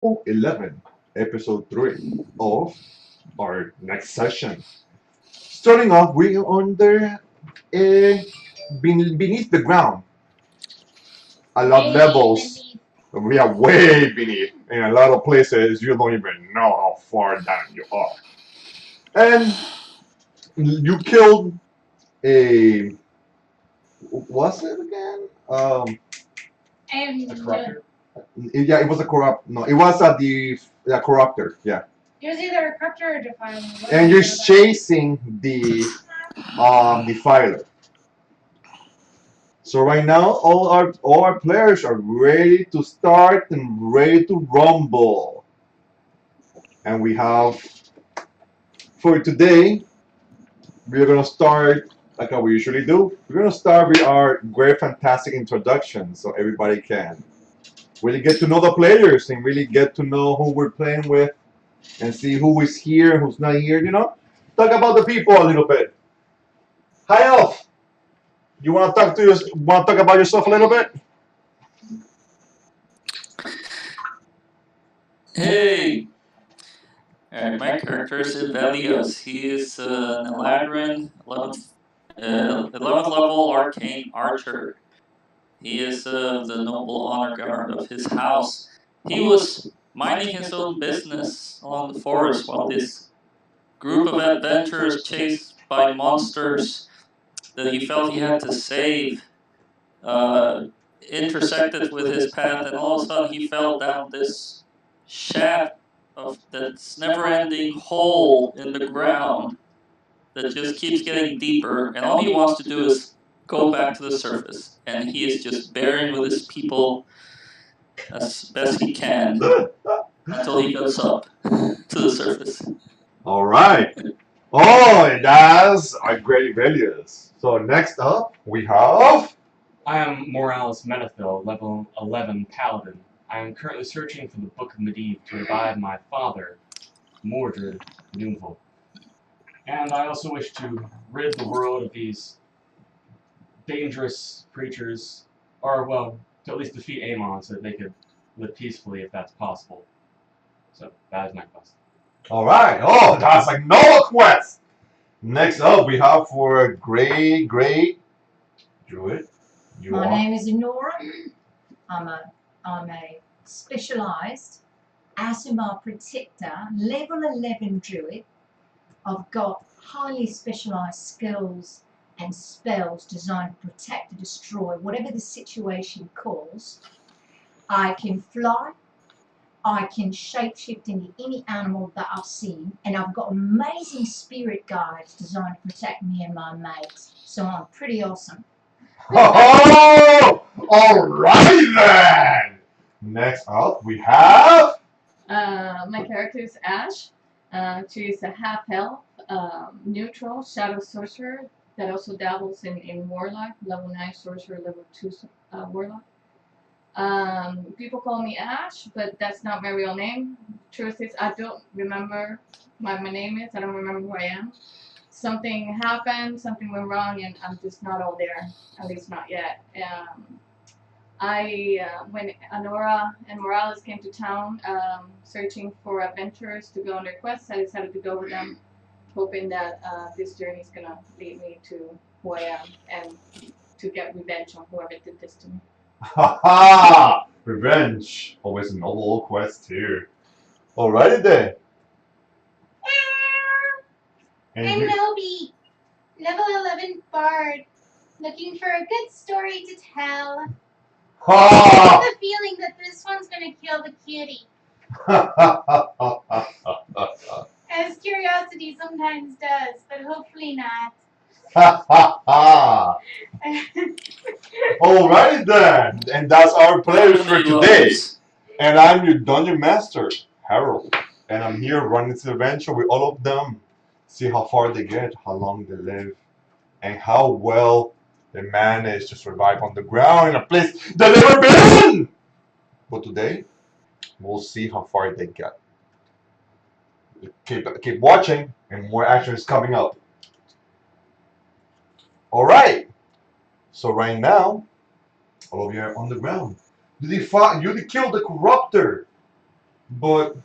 11, episode 3 of our next session. Starting off, we're under beneath the ground. A lot of levels. We are way beneath. In a lot of places, you don't even know how far down you are. And you killed a. What's it again? A corruptor? Yeah, it was a corrupt. No, it was the corruptor. Yeah. It was either a corruptor or defiler. And you're chasing the Defiler. So right now, all our players are ready to start and ready to rumble. And we have for today, we're gonna start like how we usually do. We're gonna start with our great fantastic introduction, so everybody can really get to know the players and really get to know who we're playing with and see who is here, who's not here. Talk about the people a little bit. Hi, Elf. You want to talk about yourself a little bit? Hey! Alright, my character is Velios. He is an Eladrin, 11th level arcane archer. He is the noble honor guard of his house. He was minding his own business along the forest while this group of adventurers chased by monsters that he felt he had to save intersected with his path, and all of a sudden he fell down this shaft of that's never-ending hole in the ground that just keeps getting deeper, and all he wants to do is go back to the surface, and he is just bearing with his people as best he can until he goes up to the surface. All right. Oh, and that's our great values. So next up, we have. I am Morales Menethil, level 11 Paladin. I am currently searching for the Book of Medivh to revive my father, Mordred Doomful. And I also wish to rid the world of these dangerous creatures, or, well, to at least defeat Amon so that they could live peacefully if that's possible. So, that is my quest. All right. Oh, that's like no quest. Next up, we have for a great druid. My name is Nora. I'm a specialised Asimar Protector, level 11 druid. I've got highly specialised skills and spells designed to protect and destroy whatever the situation calls. I can fly. I can shapeshift into any animal that I've seen, and I've got amazing spirit guides designed to protect me and my mates. So I'm pretty awesome. Oh, all right then. Next up, we have. My character is Ash. She is a half-elf, neutral, shadow sorcerer that also dabbles in warlock, level 9 sorcerer, level 2 warlock. People call me Ash, but that's not my real name. Truth is, I don't remember what my name is. I don't remember who I am. Something happened, something went wrong, and I'm just not all there. At least not yet. When Anora and Morales came to town searching for adventurers to go on their quests, I decided to go with them, hoping that this journey is going to lead me to who I am and to get revenge on whoever did this to me. Ha ha! Revenge. Always a noble quest here. Alrighty then. I'm Nobi, level 11 bard, looking for a good story to tell. I have the feeling that this one's gonna kill the kitty. As curiosity sometimes does, but hopefully not. Alrighty then, and that's our players for today. And I'm your dungeon master, Harold, and I'm here running this adventure with all of them. See how far they get, how long they live, and how well they manage to survive on the ground in a place they've never been. But today, we'll see how far they get. Keep watching, and more action is coming up. All right. So right now, all of you are on the ground. You killed the corruptor. but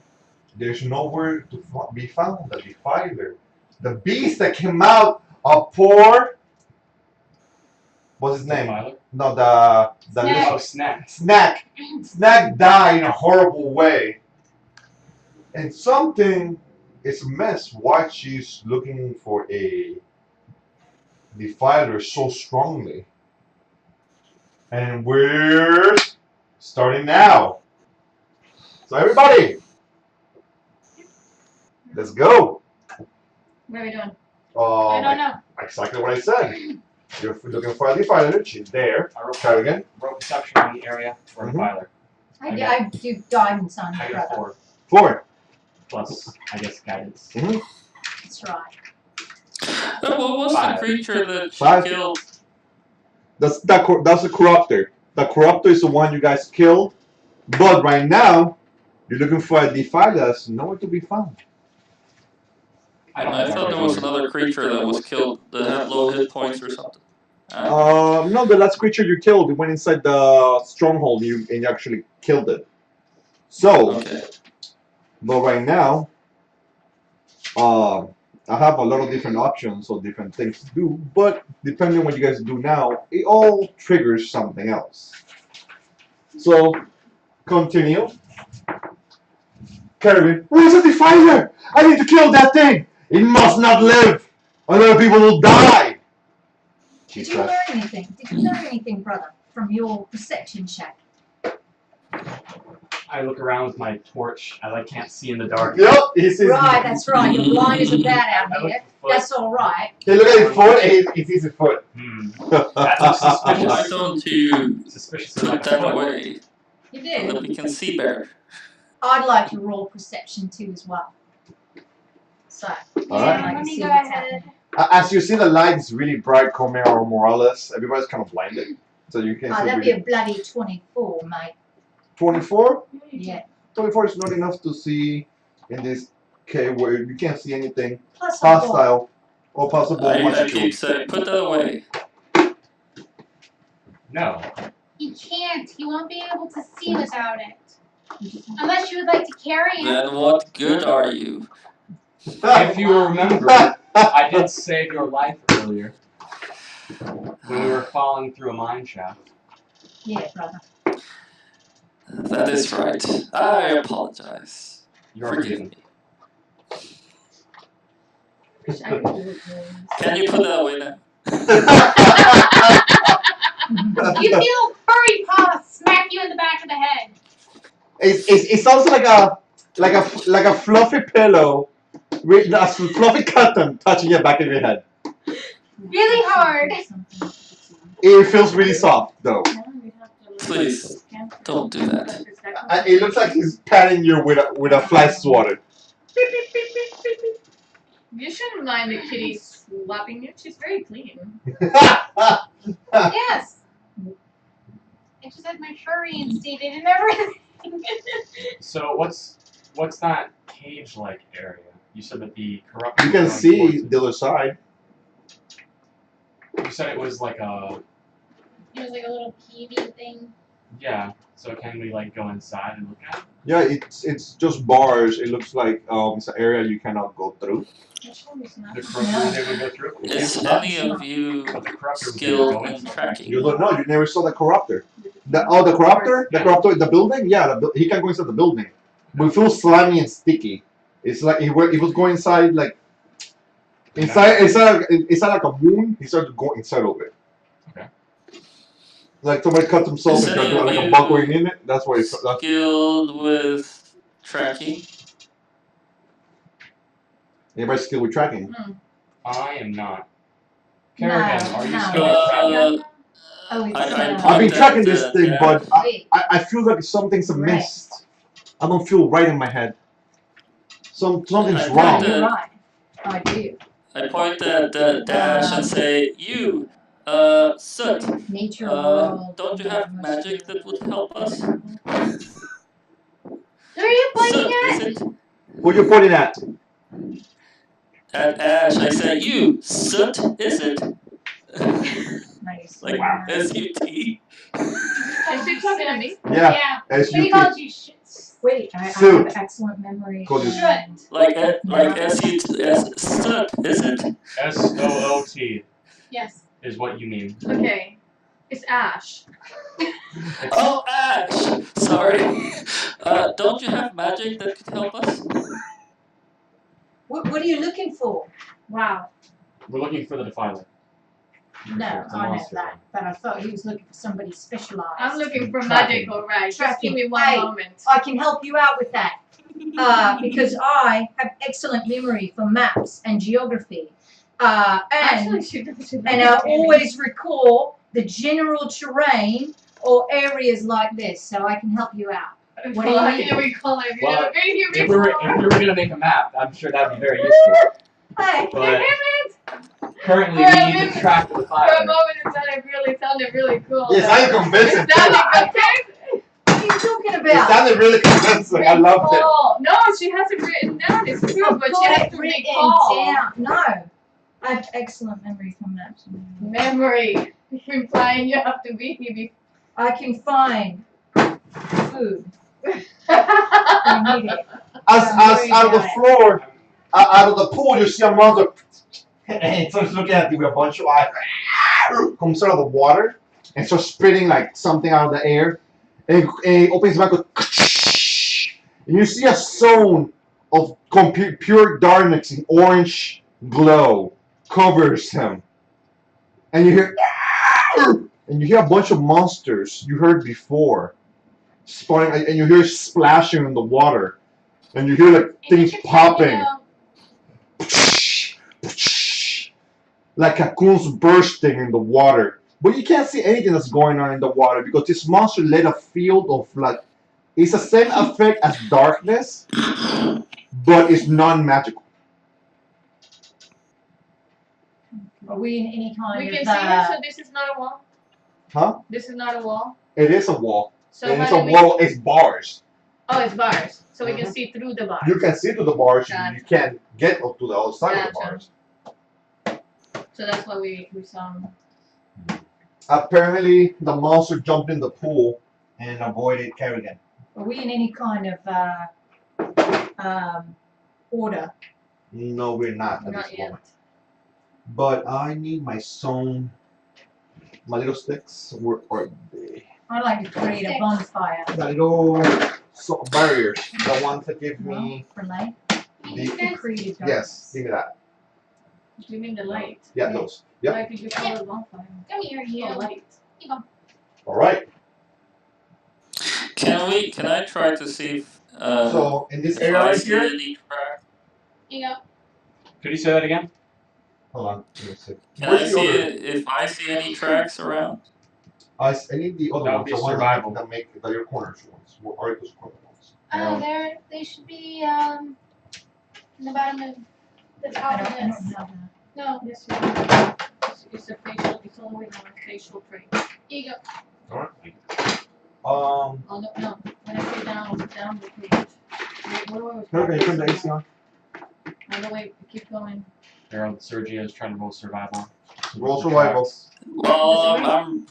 there's nowhere to be found. The Defiler, the beast that came out of poor. What's his name? Defiler? No, the Snack. Oh, Snack. Snack died in a horrible way, and something is amiss. Why she's looking for a Defiler so strongly, and we're starting now. So everybody, let's go. What are we doing? I don't know. Exactly what I said. You're looking for a Defiler. She's there. I roll Try again. perception in the area for Defiler. I do guidance on I you, got brother. 4 4. plus, I guess, guidance. That's right. What was the 5. creature that she 5. killed? That's the Corruptor. The Corruptor is the one you guys killed. But right now, you're looking for a Defiler that's nowhere to be found. I thought there was another creature that was killed that had low hit points or something. No, the last creature you killed, it went inside the stronghold and you actually killed it. So, Okay. but right now, I have a lot of different options or different things to do, but depending on what you guys do now, it all triggers something else. So, continue. Carrigan, where's the Defiler? I need to kill that thing! It must not live! Other people will die! Did you learn anything? Did you learn anything, brother, from your perception check? I look around with my torch. I can't see in the dark. Yep, he sees. Right, that's right. You're blind as a bat I out look here. at the foot. That's all right. Hey, look at his foot, and he sees his foot. That looks suspicious. Why don't you Suspicious put like a that foot. away You so that do. we can see better? I'd like to roll perception too as well. So, Alright. I Let can me see go what's ahead. happening. As you see the lights really bright coming out of Morales, everybody's kind of blinded. So you can see That'd be really. a bloody 24, mate. 24? Yeah. 24 is not enough to see in this cave where you can't see anything Plus I've got hostile or possible. I keep saying, put that away. No. He can't. He won't be able to see without it. Unless you would like to carry him. Then what good are you? If you remember, I did save your life earlier when we were falling through a mine shaft. Yeah, brother. That is right. I apologize. You're Forgive forgiven. me. Wish I could do it. Can you put that away then? You feel furry paw smack you in the back of the head. It's also like a fluffy pillow with a fluffy cotton touching your back of your head. Really hard. It feels really soft though. Please, don't do that. It looks like he's patting you with a fly swatter. You shouldn't mind the kitty slapping you. She's very clean. Yes. I just had my fur reinstated and everything. So what's that cage-like area? You said that the corruption. You can see the other side. You said it was like a. It was like a little peavy thing. Yeah. So can we like go inside and look at it? Yeah, it's just bars. It looks like it's an area you cannot go through. The corruptor was able to go through. Is any of you But the corruptor was able to skilled go in inside. tracking? You don't know. You never saw the Corruptor. The Corruptor in the building. Yeah, he can go inside the building, but it feels slimy and sticky. It's like he was going inside like inside like a moon. He started to go inside of it. Okay. Like somebody cut themselves and started doing like a bug going in it. That's what it's. Skilled with tracking? Anybody skilled with tracking? I am not. No, Kerrigan, are you no. skilled with tracking? Oh, it's I've been tracking that, this thing, yeah. but I feel like something's amiss. I don't feel right in my head. Something's I wrong. think You're right. I do. I point at Dash and say, you, Soot, Nature world. don't you have magic that would help us? Who are you pointing Soot, at? is it? Who you pointing at? At Ash, I say, you, Soot, is it? Nice. Like, S-U-T. Is she talking to me? Yeah. But he SUT. called you shit. Wait, I Suit. have excellent memory. Called his- and- Like soot, is it? SOOT Yes. is what you mean. Okay. It's Ash. Oh, Ash! Sorry. Don't you have magic that could help us? What are you looking for? Wow. We're looking for the Defiler. No, It's a I know monster. that, but I thought he was looking for somebody specialized. I'm looking for Tracking. magic, alright. Just Tracking. give me one Hey. moment. I can help you out with that. Because I have excellent memory for maps and geography. Actually, she does. And I always recall the general terrain or areas like this, so I can help you out. What do you need? Here we call it. Well, Here we If we were gonna make a map, I'm sure that'd be very useful. Hey, But currently, For a we need minute- to track the For a Defiler. moment, it sounded really cool. Yes, I'm convincing. It sounded good. what are you talking It about? sounded really convincing. I loved it. Oh, no, she has it written down. It's true, I've but got she has it to written recall. down. No, I have excellent memory for maps. Memory. Implying you have to be here I can find food. before. I need it. As Don't out of the worry floor, out of the pool, you see a monster, and it starts looking at you with a bunch of eyes. Comes out of the water and starts spitting like something out of the air, and it opens his mouth, and you see a zone of pure darkness and orange glow covers him, and you hear, a bunch of monsters you heard before spawning, and you hear splashing in the water, and you hear like things popping, like cocoons bursting in the water. But you can't see anything that's going on in the water because this monster lit a field of like, it's the same effect as darkness, but it's non-magical. Are we in any kind We of can see it, so this is not a wall? Huh? This is not a wall? It is a wall, So and it's how a do we... wall. It's bars. Oh, it's bars. So we can see through the bars. You can see to the bars, Gotcha. you can't get up to the other side of the Gotcha. bars. So that's why we saw him. Apparently, the monster jumped in the pool and avoided Kerrigan. Are we in any kind of order? No, we're not at Not this yet. moment. But I need my stone, my little sticks. Where are they? I'd like to create a bonfire. The little barriers, the ones that give me. For light. The, Created yes, give me that. Do you mean the light? Yeah, those. Yep. Why did you call it bonfire? Come here, you. Oh, light. All right. Can I try to see if So in this if area I right see here. any track? You go. Could you say that again? Hold on. Let me see. Can Where's I the see other? it if I see any tracks around? I need the other That would ones. be The ones survival. that make the your corners ones. What are those corner ones? Oh, they should be in the bottom of the I top don't of this. have that. No, Yes, you do. It's a facial. It's always on a facial trait. here you go. All right. Oh no. When I say down the page. Wait, what was? Can you turn the AC on? Oh no, wait. Keep going. Harold Sergio is trying to roll survival. Roll survival. Well, I'm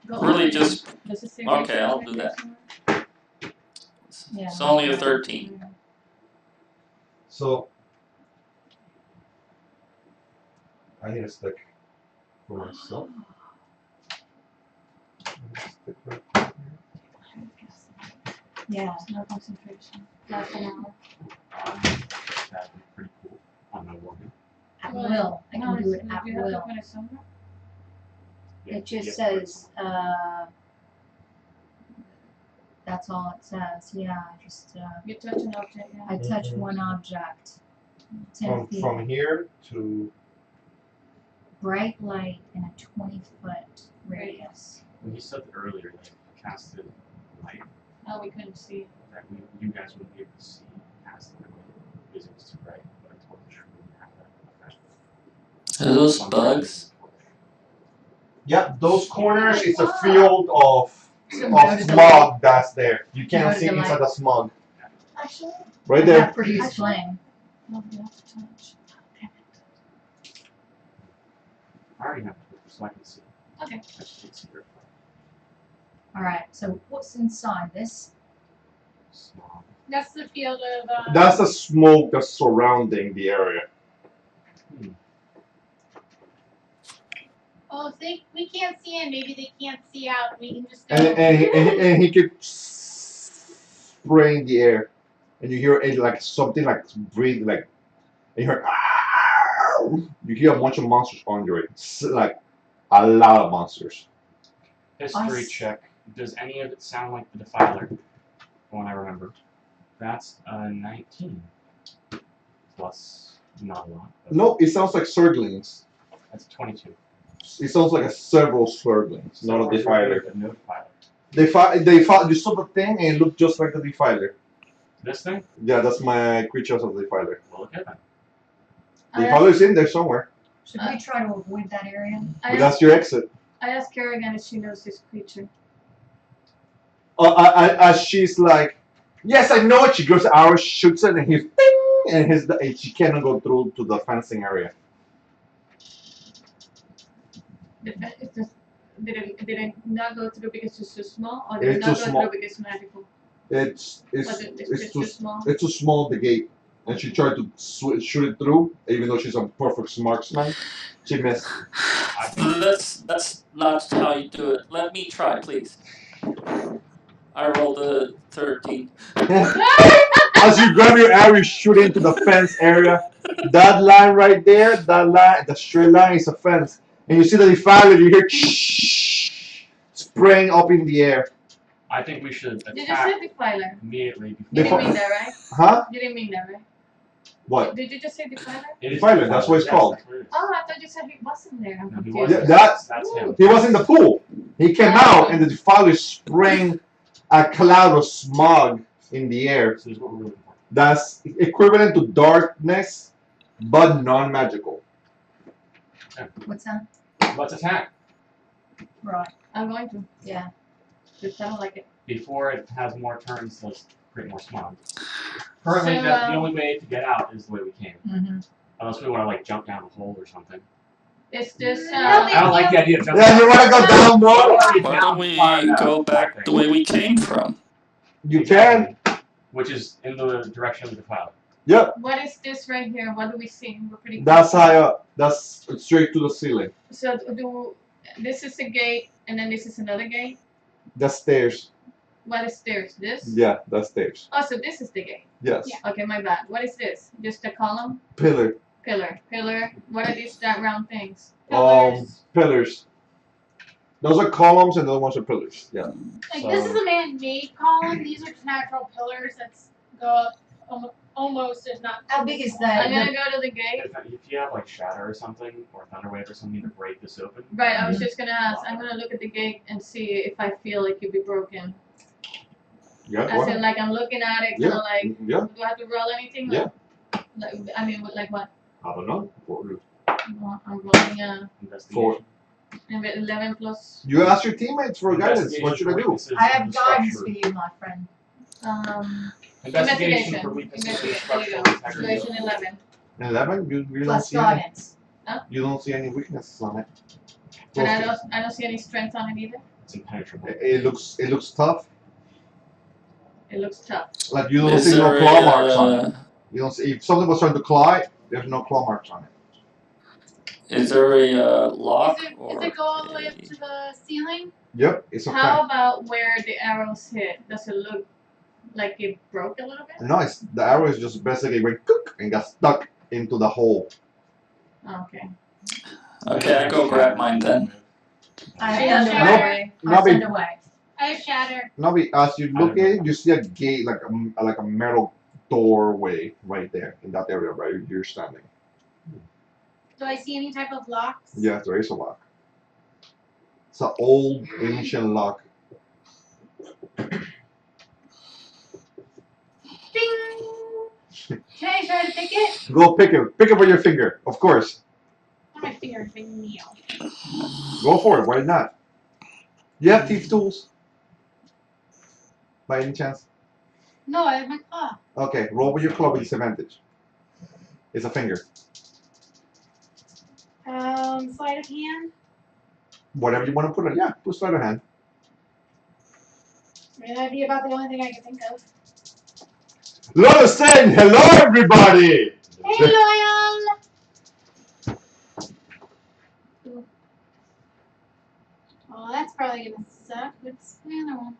Go really on. just Does it say okay. facial I'll trait do there that. somewhere? Yeah. It's only a 13. So I need a stick for myself. Stick right here. Yeah. No concentration. Last an hour. That'd be pretty cool. On my warning. At will. I can do it at Do you have to will. put it somewhere? It just Yes, says, that's all it says. Yeah, I just, You touch an object, yeah. I touch Mhm. one object. 10 feet. From here to Bright light in a 20-foot radius. When you said that earlier, like casted light, Oh, we couldn't see it. that you guys wouldn't be able to see past the light because it was too bright. But a torch wouldn't have that effect. Are those On bugs? yeah, those corners is a field of So go to the light. smog that's there. You Go can't to see the inside light. the smog. Actually, Right I there. have produced flame. no, you have to touch. I already have a torch, so I can see. Okay. I just can't see your Alright, so what's inside this? small. That's the field of. That's the smoke that's surrounding the area. Oh, if we can't see in, maybe they can't see out. We can just go. And he keeps spraying the air, and you hear it like something like breathe like, and you hear. You hear a bunch of monsters under it, like a lot of monsters. History check. Does any of it sound like the Defiler? One I remember. That's a 19. Plus, not a lot. No, it sounds like Surglings. That's 22. It sounds like several Surglings, not a Defiler. No Defiler. You saw the thing and it looked just like the Defiler. This thing? Yeah, that's my creatures of the Defiler. Well, look at that. The Defiler's in there somewhere. Should we try to avoid that area? But that's your exit. I asked Kerrigan if she knows this creature. She's like, yes, I know it. She goes arrow, shoots it, and he's ding, and she cannot go through to the fencing area. Did it not go through because it's too small, or did it It's not too go small. through because it's magical? It's Too small. It's too small, the gate. And she tried to shoot it through, even though she's a perfect marksman. She missed. That's not how you do it. Let me try, please. I rolled a 13. As you grab your arrow, you shoot into the fence area. That line right there, the straight line is a fence. And you see the Defiler, you hear spraying up in the air. I think we should Did you attack say Defiler? immediately. You didn't mean that, right? Huh? You didn't mean that, right? What? Did you just say Defiler? Defiler, that's what it's called. Oh, I thought you said he wasn't there. I'm No, he confused. wasn't. Yeah, That's him. He was in the pool. He came out, and the Defiler spraying a cloud of smog in the air. This is what we're looking for. That's equivalent to darkness, but non-magical. What's that? Let's attack Right. I'm going to. Yeah. Just kind of like it. before it has more turns. Let's create more smog. Currently, So, the only way to get out is the way we came. Mm-hmm. Unless we want to like jump down a hole or something. It's just. No, I don't like the idea of jumping. Yeah, you want to go down more? Why don't we go back the way we came from? You can. Which is in the direction of the cloud. Yep. What is this right here? What do we see? We're pretty. That's high up. That's straight to the ceiling. So this is a gate, and then this is another gate. That's stairs. What is stairs? This? Yeah, that's stairs. Oh, so this is the gate. Yes. Yeah. Okay, my bad. What is this? Just a column? Pillar. Pillar. What are these that round things? Pillars. Those are columns, and those ones are pillars. Yeah. Like So- this is a man-made column. These are just natural pillars that go up almost, if not. How big is I'm that? gonna go to the gate. If you have like shatter or something, or thunderwave or something to break this open. Right, I was just gonna ask. I'm gonna look at the gate and see if I feel like it'd be broken. Yeah. Go As in, ahead. like I'm looking at it, kind of like, Yeah. do I have to roll anything? Yeah. Like, I mean, like what? I don't know. I'm rolling a Investigation. 11 plus. You ask your teammates for guidance. What should I do? Weaknesses I in have the guidance structure. for you, my friend. Investigation for weaknesses in the There you structural go. integrity. Investigation 11. 11. You don't Plus see any. guidance. You don't see any weaknesses on it. And I don't see any strength on it either. It's impenetrable. It looks tough. It looks tough. Like you don't Is see no there claw a, marks on it. You don't see if something was trying to claw it. There's no claw marks on it. Is there a lock? Does it go all the way up to the ceiling? Yep, it's a How fan. about where the arrows hit? Does it look like it broke a little bit? No, the arrow is just basically went cook and got stuck into the hole. Okay. Okay, I go grab mine then. I She have has underway. shatter. I Nobby, send away. I have shatter. Nobby, as you look at it, you see a gate, like a metal doorway right there in that area, right? You're standing. Do I see any type of locks? Yeah, there is a lock. It's an old ancient lock. Ding! Can I try to pick it? Go pick it. Pick it with your finger, of course. On my finger, is a big nail. Go for it. Why not? You have thief tools? By any chance? No, I have my claw. Okay, roll with your claw with disadvantage. It's a finger. Sleight of hand. Whatever you want to put on. Yeah, put sleight of hand. I mean, that'd be about the only thing I can think of. Lola saying hello, everybody. Hey, Loyal! Oh, that's probably gonna suck. What's the other one?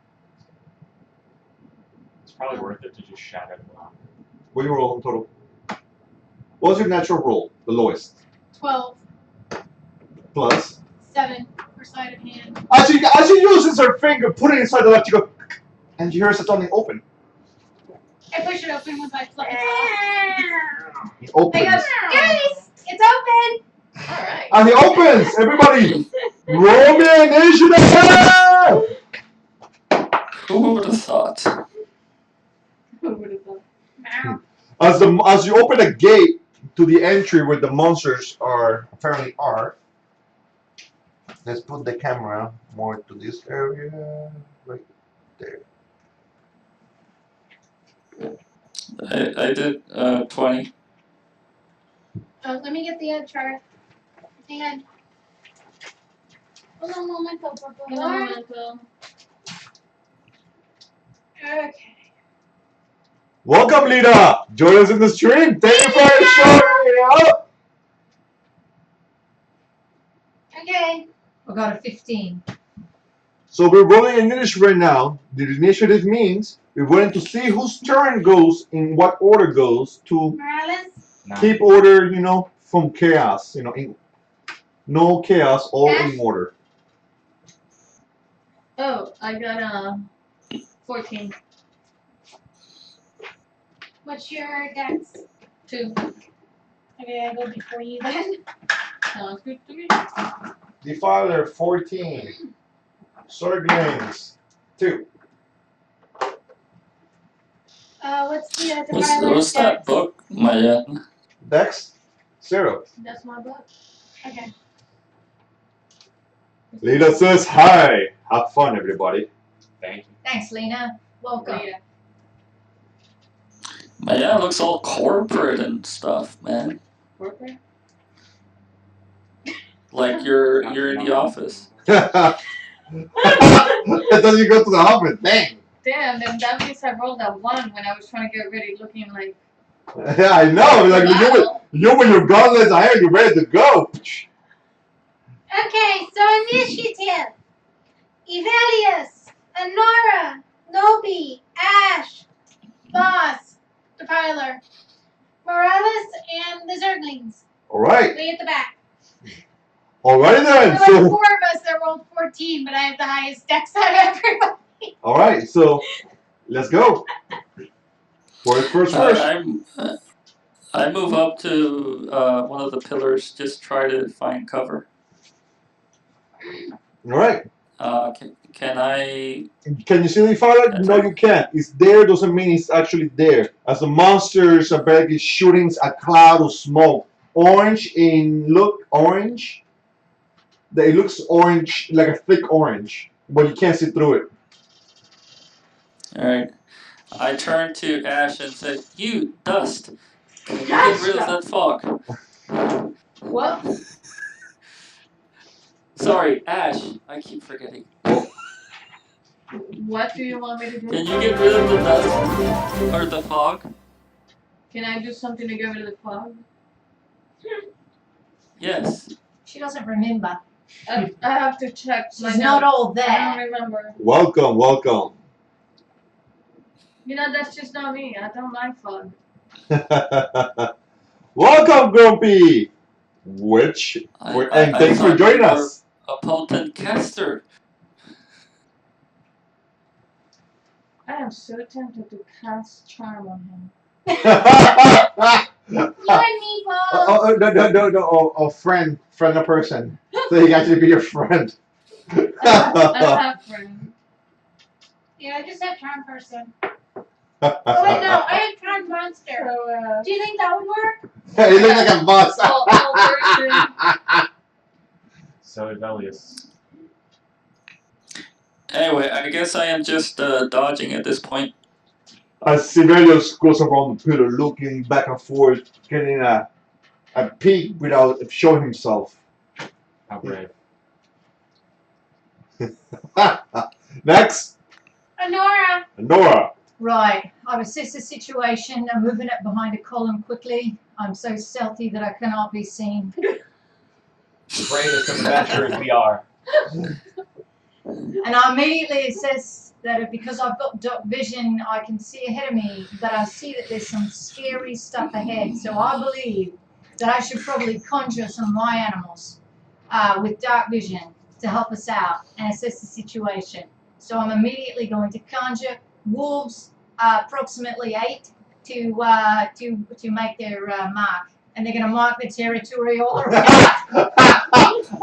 It's probably worth it to just shadow them. What do you roll in total? What was your natural roll? The lowest. 12. Plus. 7 for sleight of hand. As she uses her finger, put it inside the left, you go, and you hear something open. I push it open with my fluffy paw. It opens. I go, guys, it's open! Alright. And it opens! Everybody, roll me initiative! Who would have thought? Who would have thought? Meow. As you open a gate to the entry where the monsters apparently are. Let's put the camera more to this area, right there. I did 20. Oh, let me get the chart. Hang on. Hold on a moment, por favor. Okay. Welcome, Lita! Join us in the stream! Thank you for showing up! Okay. I got a 15. So we're rolling an initiative right now. The initiative means we're going to see whose turn goes in what order goes to Morales? keep order, from chaos. No chaos, all Ash? in order. Oh, I got 14. What's your dex? 2. Okay, I go before you then. Sounds good to me. Defiler 14. Sworglings 2. What's the What's Defiler's that dex? book, Mayan? Dex 0. That's my book. Okay. Lita says hi. Have fun, everybody. Thank you. Thanks, Lena. Welcome. Yeah. Mayan looks all corporate and stuff, man. Corporate? Like you're in the office. And then you go to the office. Dang. Damn, then that means I rolled a 1 when I was trying to get ready looking like. Yeah, I know. Like you with your gauntlets ahead, you're ready to go. Okay, so initiative. Evelius, Honora, Nobi, Ash, Boss, Defiler, Morales, and the Zerglings. Alright. Way at the back. Alrighty There then. were So 4 of us that rolled 14, but I have the highest dex out of everybody. alright, so let's go. For the first rush. I move up to one of the pillars, just try to find cover. Alright. Can I? Can you see the fire? No, you can't. It's there doesn't mean it's actually there. As the monsters are basically shooting a cloud of smoke. Orange orange. It looks orange, like a thick orange, but you can't see through it. Alright. I turn to Ash and say, "You, Dust, can you get rid of that fog?" What? Sorry, Ash. I keep forgetting. What do you want me to do? Can you get rid of the dust or the fog? Can I do something to get rid of the fog? Yes. She doesn't remember. I have to check. She's not all I there. don't remember. Welcome. That's just not me. I don't like fog. Welcome, Grumpy. And thanks for joining us. A potent caster. I am so tempted to cast charm on him. You and me both. No. Oh, friend a person. So he can actually be your friend. I don't have friends. Yeah, I just have charm person. Oh wait, no, I have charm monster. So, Do you think that would work? He looks like a boss. So, Evelius. Anyway, I guess I am just dodging at this point. As Sibelius goes around the pillar, looking back and forth, getting a peek without showing himself. How brave. Next, Honora. Nora. Right, I've assessed the situation. I'm moving it behind a column quickly. I'm so stealthy that I cannot be seen. Bravest of adventurers we are. And I immediately assess that because I've got dark vision, I can see ahead of me, that I see that there's some scary stuff ahead. So I believe that I should probably conjure some of my animals with dark vision to help us out and assess the situation. So I'm immediately going to conjure wolves, approximately 8, to make their mark, and they're going to mark the territory all around.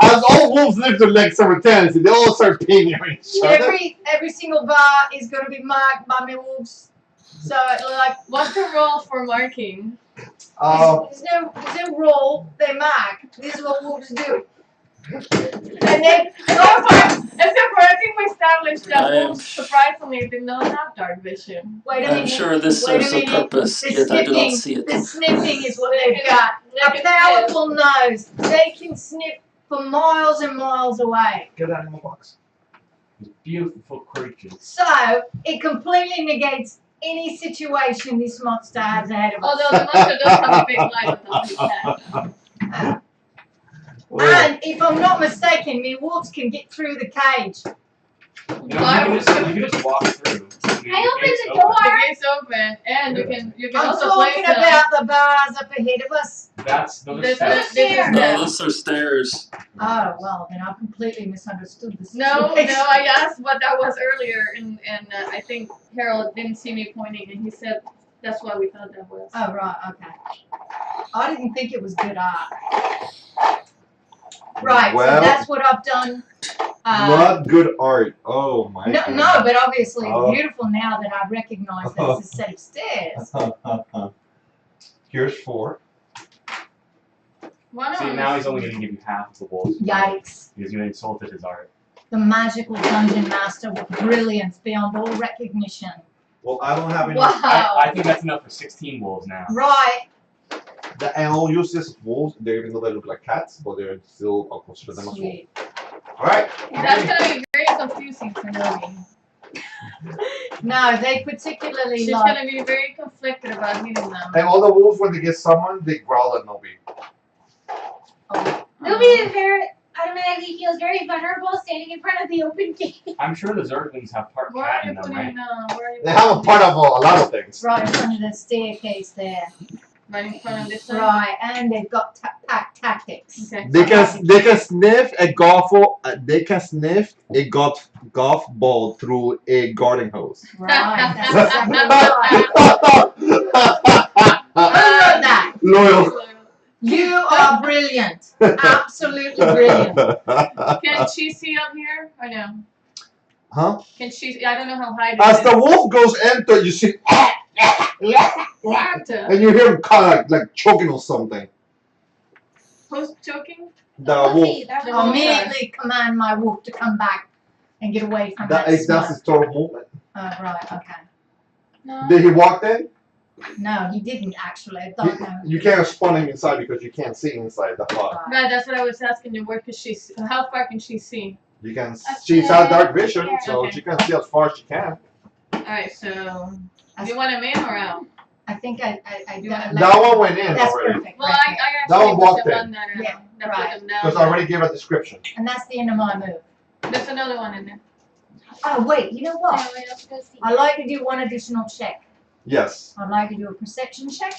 As all wolves live their legs simultaneously, they all start peeing on each other. Every single bar is going to be marked by my wolves. So like, What's the role for marking? there's no rule. They mark. This is what wolves do. And then Except for I think we established that wolves surprisingly did not have dark vision. wait a I'm minute. sure this wait serves a a minute. purpose, The yet I do not sniffing, see it. the sniffing is what they've got. They A can powerful nose. They can sniff for miles and miles away. Get that in my box. Beautiful creatures. So it completely negates any situation this monster has ahead of us. Although the monster does have a big light on his head. And if I'm not mistaken, me wolves can get through the cage. You can just walk through. I opened the The door. gate's open, and you can I'm also talking place about the bars up ahead of us. That's those This are is stairs. No, those are stairs. Oh, well, then I completely misunderstood the No, situation. I asked what that was earlier, and I think Harold didn't see me pointing, and he said that's what we thought that was. Oh, right, okay. I didn't think it was good art. Right, Well, so that's what I've done. not good art. Oh my No, God. no, but obviously Oh. it's beautiful now that I recognize that it's a set of stairs. Here's 4. Why See, not? now he's only going to give you half of the wolves. Yikes. Because you insulted his art. The magical dungeon master with brilliance beyond all recognition. Well, I don't have any. Wow. I think that's enough for 16 wolves now. Right. And I'll use this wolves. They even though they look like cats, but they're still I'll consider them as wolves. Sweet. All right. That's gonna be very confusing for Nomi. No, they particularly She's like. gonna be very conflicted about hitting them. And all the wolves, when they get summoned, they growl at Nobi. Nobi the ferret automatically feels very vulnerable standing in front of the open gate. I'm sure the Zerglings have part Where cat are you in them, putting? right? Where are you They have a part of a lot of things. Right in front of the staircase there. Right in front of this one. Right, and they've got tactics. Okay. They can sniff a golf ball through a garden hose. Right, that's exactly right. I wrote that. Loyal. You are brilliant. Absolutely brilliant. Can she see up here or no? Huh? Can she? I don't know how high. As the wolf goes into, you see, and you hear him kind of like choking on something. Who's choking? The wolf. I'll immediately command my wolf to come back and get away from that That's smoke. his total movement. Oh, right, okay. No. Did he walk in? No, he didn't actually. I don't know. You can't spawn him inside because you can't see inside the hut. Right. Right, that's what I was asking you. Where could she? How far can she see? You can. Up She's to had dark vision, there. so Okay. she can see as far as she can. All right, so you want him in or out? I think I You don't want- That one went in That's already. perfect. Well, right there. I That actually one was walked the in. one that Yeah, that right. put them down. Because I already gave a description. And that's the end of my move. There's another one in there. Oh, wait, you know what? Anyway, let's go see. I'd like to do one additional check. Yes. I'd like to do a perception check.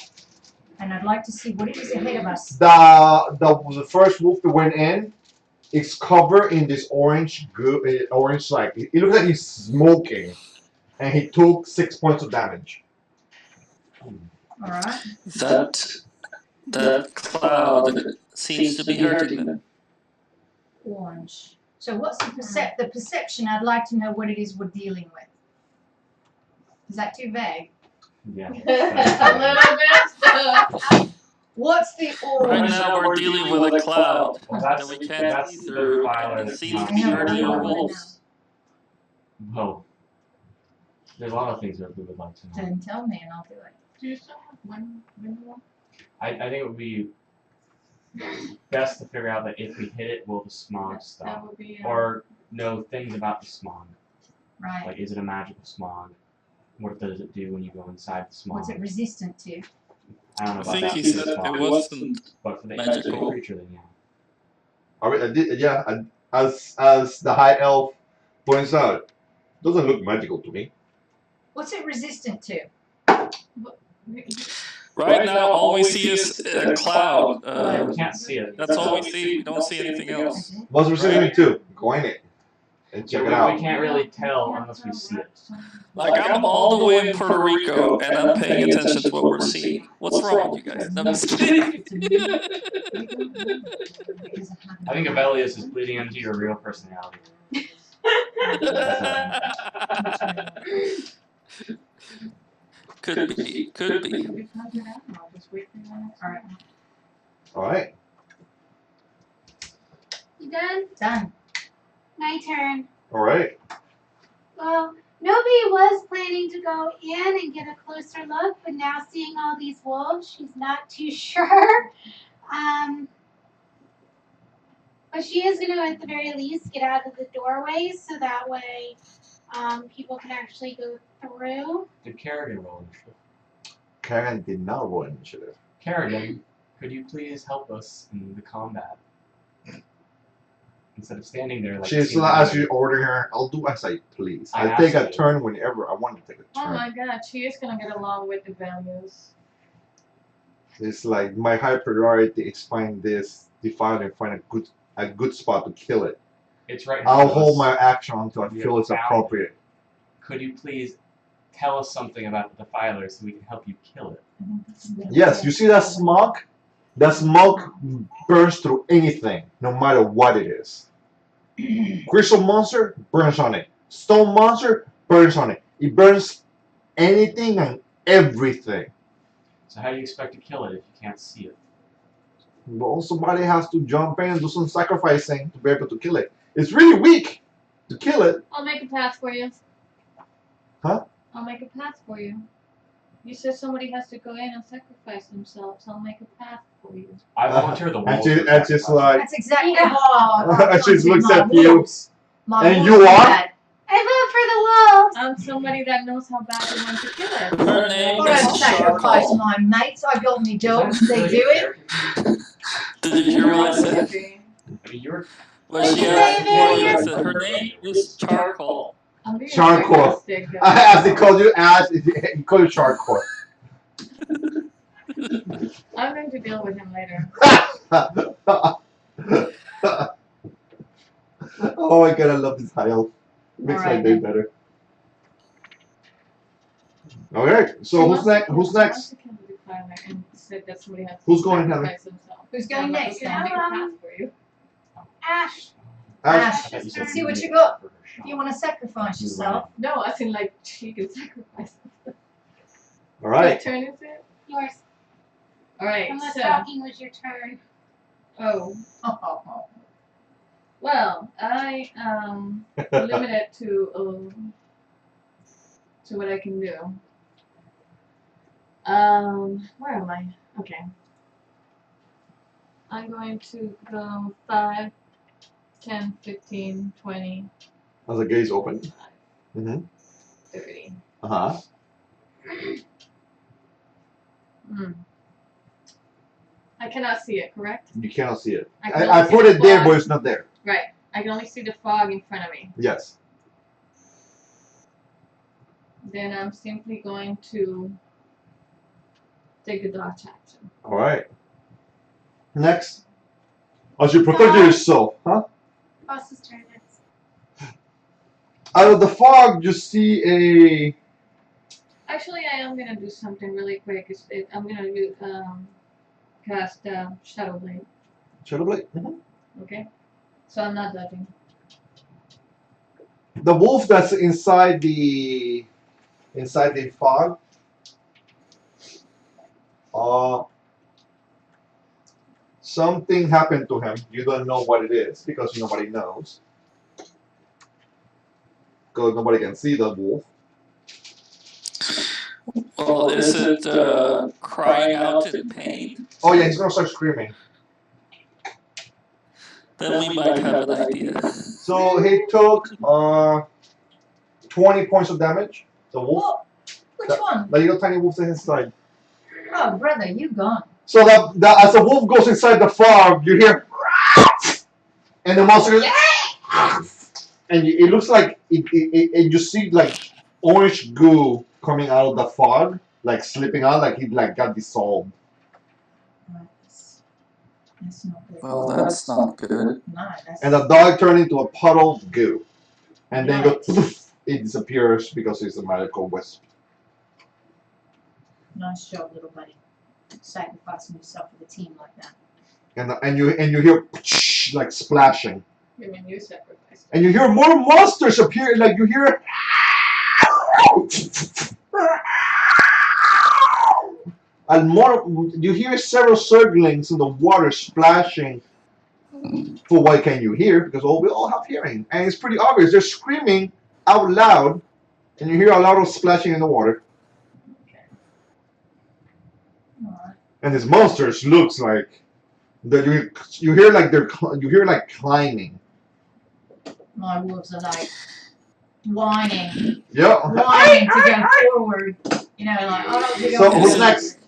And I'd like to see what it is ahead of us. The first wolf that went in is covered in this orange like it looks like he's smoking, and he took 6 points of damage. Alright. That cloud seems to be hurting them. Orange. So what's the perception? I'd like to know what it is we're dealing with. Is that too vague? Yeah. A little bit. What's the Right orange? now we're dealing with a cloud Well, that that's, we can't that's see the through. Defiler It that's seems not to be I know, hurting I our know. wolves. Whoa. There's a lot of things that we would like to know. Then tell me and I'll do it. Do you still have one more? I think it would be best to figure out that if we hit it, will the smog That stop? would be. Or know things about the smog. Right. Like, is it a magical smog? What does it do when you go inside the smog? What's it resistant to? I don't know I about think that he for the said it smog, wasn't but for the magical. creature, then yeah. As the high elf points out, doesn't look magical to me. What's it resistant to? Right now, all we see is a cloud. You can't see it. That's all we see. We don't see anything else. What's resistant to? Coin it and check it We out. can't really tell unless we see it. Like, I'm all the way in Puerto Rico, and I'm paying attention to what we're seeing. What's wrong with you guys? No, I'm just kidding. I think Avelius is bleeding into your real personality. Could be. Could be. Alright. Alright. You done? Done. My turn. Alright. Well, Nobi was planning to go in and get a closer look, but now seeing all these wolves, she's not too sure. But she is going to, at the very least, get out of the doorways so that way people can actually go through. Did Kerrigan roll initiative? Karen did not roll initiative. Kerrigan, could you please help us in the combat? Instead of standing there like... She's as you order her, I'll do as I please. I I'll take a asked you. turn whenever I want to take a Oh turn. my god, she is gonna get along with the values. It's like my high priority is find this Defiler and find a good spot to kill it. It's right in I'll front of hold us. my action until I We feel have it's found appropriate. Could you please tell us something about the Defiler so we can help you kill it? Yes, you see that smoke? That smoke burns through anything, no matter what it is. Crystal monster burns on it. Stone monster burns on it. It burns anything and everything. So how do you expect to kill it if you can't see it? Well, somebody has to jump in and do some sacrificing to be able to kill it. It's really weak to kill it. I'll make a path for you. Huh? I'll make a path for you. You said somebody has to go in and sacrifice themselves. I'll make a path for you. I volunteer the And wolves. for and she's sacrifice. like, That's exactly how And she looks at you. My And wolves you do are? that. I vote for the wolves. I'm somebody that knows how bad they want to kill it. Her name I don't is sacrifice Charcoal. my mates. I got me Is dogs. that They really do a it. character? Did you hear what I said? I mean, you're... Well, What'd she you asked say, before Vivian? you said her name is Charcoal. I'm being Charcoal. sarcastic, as they called you, he called you Sharkcore. I'm going to deal with him later. Oh my god, I love this high elf. Makes my Alright, day then. better. Okay, so who's next? Who's next? And said that somebody has to Who's going, Heather? sacrifice themselves. Who's going Yeah, next okay, I'll then? make a path for you. Ash. Ash. I thought you said Let's see you what made you it got. for her If shot. you want to sacrifice yourself. No, I think like she can sacrifice themselves. All right. Whose turn is it? Yours. Alright, Unless so. talking was your turn. Oh. Well, I limited to what I can do. Where am I? Okay. I'm going to go 5, 10, 15, 20, As the gates open. 25, 30. Uh-huh. I cannot see it, correct? You cannot see it. I can I only see put the it there, fog. but it's not there. Right. I can only see the fog in front of me. Yes. Then I'm simply going to take a dodge action. All right. Next. As you protect yourself, huh? Boss's turn next. Out of the fog, you see a. Actually, I am gonna do something really quick. I'm gonna do cast Shadow Blade. Shadow Blade? Mhm. Okay. So I'm not dodging. The wolf that's inside the fog. Something happened to him. You don't know what it is because nobody knows. Because nobody can see the wolf. Well, is it crying out in pain? Oh yeah, he's gonna start screaming. Then we might have an idea. So he took 20 points of damage. The wolf. Which one? The little tiny wolf inside. Oh, brother, you gone. So that as the wolf goes inside the fog, you hear, and the monster goes, and it looks like and you see like orange goo coming out of the fog, like slipping out, like he like got dissolved. That's not good. Well, that's not good. No, that's. And the dog turned into a puddle of goo, and then Right. it disappears because it's a magical wisp. Nice job, little buddy. Sacrificing yourself for the team like that. And you hear like splashing, You mean you sacrificed? and you hear more monsters appear. Like you hear. And more, you hear several circlings in the water splashing. For what can you hear? Because we all have hearing, and it's pretty obvious. They're screaming out loud, and you hear a lot of splashing in the water. Alright. And these monsters looks like that. You hear like you hear like climbing. My wolves are like whining Yeah. to go forward. You know, like, oh, we So don't who's do next? this.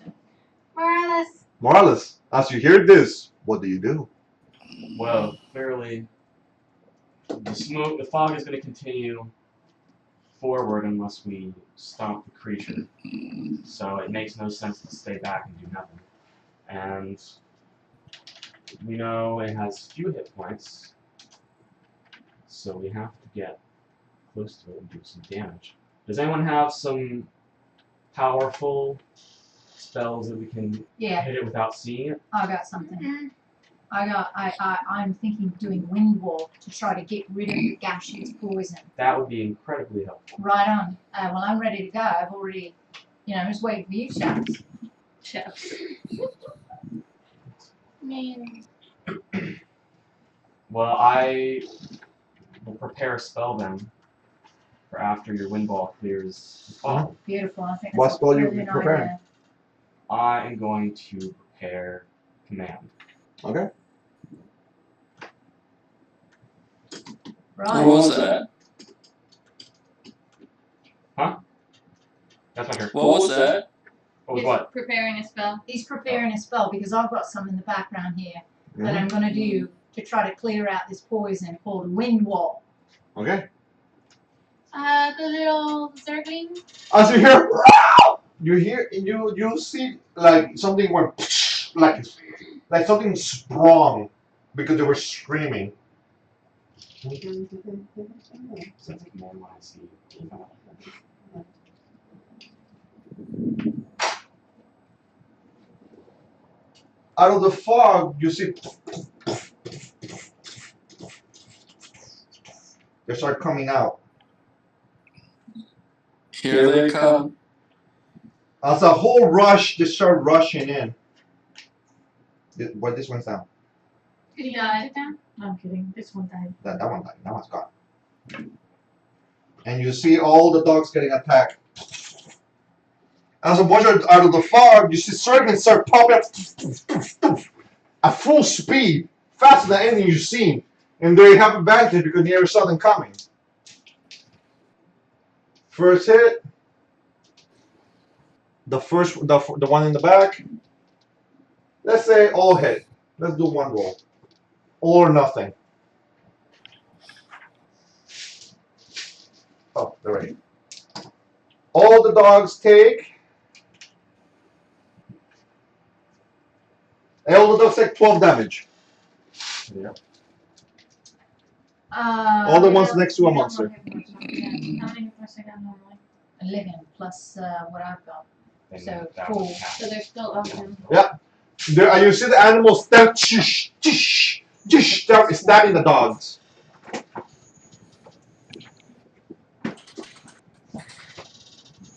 Morales. Morales, as you hear this, what do? Well, clearly, the fog is going to continue forward unless we stop the creature. So it makes no sense to stay back and do nothing. And we know it has few hit points, so we have to get close to it and do some damage. Does anyone have some powerful spells that we can Yeah, hit it without seeing it? I got something. I'm thinking of doing wind walk to try to get rid of the gaseous poison. That would be incredibly helpful. Right on. Well, I'm ready to go. I've already, just waiting for you, chaps. Chaps. Man. Well, I will prepare a spell then for after your wind ball clears the fog. Beautiful. I think that's What a spell you brilliant preparing? idea. I am going to prepare command. Okay. Right. What was that? That's my turn. What was that? What was He's what? preparing a spell. He's preparing a spell because I've got some in the background here that Mhm. I'm going to do to try to clear out this poison called wind wall. Okay. The little zergling. As you hear, you see like something went like something sprung because they were screaming. Sounds like command when I see. Out of the fog, you see they start coming out. Here they come. As a whole rush, they start rushing in. But this one's down. Did he die? Down? I'm kidding. This one died. That one died. That one's gone. And you see all the dogs getting attacked. As a watch out of the fog, you see serpents start popping up at full speed, faster than anything you've seen. And they have advantage because you never saw them coming. First hit. The one in the back. Let's say all hit. Let's do one roll. All or nothing. Oh, they're ready. All the dogs take. All the dogs take 12 damage. Yeah. All the ones next to a monster. How many plus I got normally? 11 plus what I've got. Then So, that cool. would count. So they're still up then. There, and you see the animals stabbing the dogs.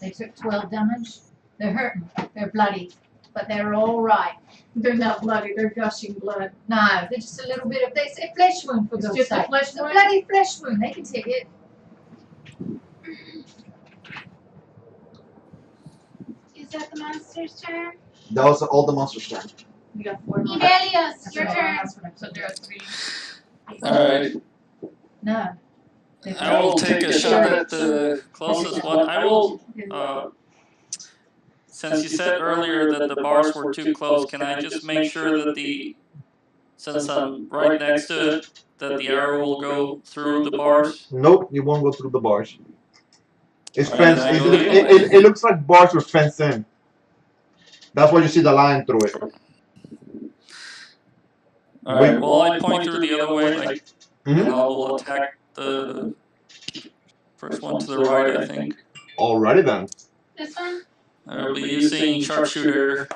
They took 12 damage. They're hurting. They're bloody. But they're all right. They're not bloody. They're gushing blood. No, they're just a little bit of this. A flesh wound for It's God's just a sake. flesh It's a wound? bloody flesh wound. They can take it. Is that the monster's turn? That was all the monsters' turn. We got 4 more. Ebelios, That's your what turn. that's what I So took. there are 3. Alright. No. They've I will got- take a shot at the closest one. I will since you said earlier that the bars were too close, can I just make sure that since I'm right next to it, that the arrow will go through the bars? Nope, you won't go through the bars. It's Alright, fenced. then I go the other way. It looks like bars were fenced in. That's why you see the line through it. Alright, well, I point through the other way, like, and Mhm. I will attack the first one to the right, I think. Alrighty then. This one? I'll be using sharpshooter.